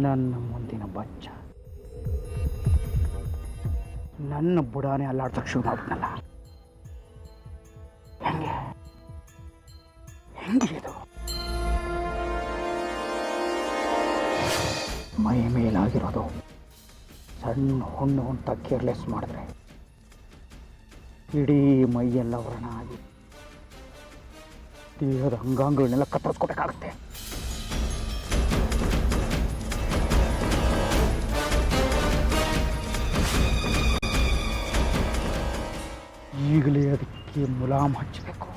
ನನ್ನ ಮುಂದಿನ ಬಚ್ಚ ನನ್ನ ಬುಡಾನೆ ಅಲ್ಲಾಡ್ಸಕ್ಕೆ ಶುರು ಮಾಡ್ಬಿಟ್ನಲ್ಲ. ಹೆಂಗಿದು ಮೈ ಮೇಲಾಗಿರೋದು ಸಣ್ಣ ಹುಣ್ಣು ಅಂತ ಕೇರ್ಲೆಸ್ ಮಾಡಿದ್ರೆ ಇಡೀ ಮೈಯೆಲ್ಲ ವ್ರಣ ಆಗಿ ದೇಹದ ಅಂಗಾಂಗಗಳನ್ನೆಲ್ಲ ಕತ್ತರಿಸ್ಕೊಬೇಕಾಗತ್ತೆ. ಈಗಲೇ ಅದಕ್ಕೆ ಮುಲಾಮ್ ಹಚ್ಚಬೇಕು,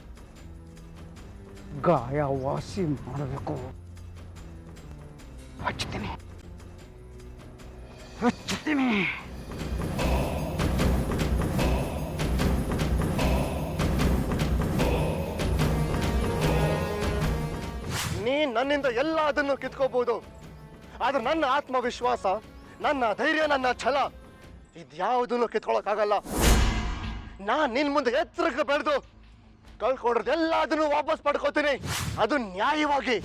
ಗಾಯ ವಾಸಿ ಮಾಡಬೇಕು. ಹಚ್ತೀನಿ. ನೀನ್ ನನ್ನಿಂದ ಎಲ್ಲದನ್ನು ಕಿತ್ಕೋಬಹುದು, ಆದ್ರೆ ನನ್ನ ಆತ್ಮವಿಶ್ವಾಸ, ನನ್ನ ಧೈರ್ಯ, ನನ್ನ ಛಲ ಇದ್ಯಾವುದನ್ನು ಕಿತ್ಕೊಳಕ್ಕಾಗಲ್ಲ. ನಾನ್ ನಿನ್ ಮುಂದೆ ಎತ್ತರಕ್ಕೆ ಬೆಳೆದು ಕಳ್ಕೊಂಡ್ರದ್ದು ಎಲ್ಲದನ್ನು ವಾಪಸ್ ಪಡ್ಕೋತೀನಿ, ಅದು ನ್ಯಾಯವಾಗಿ.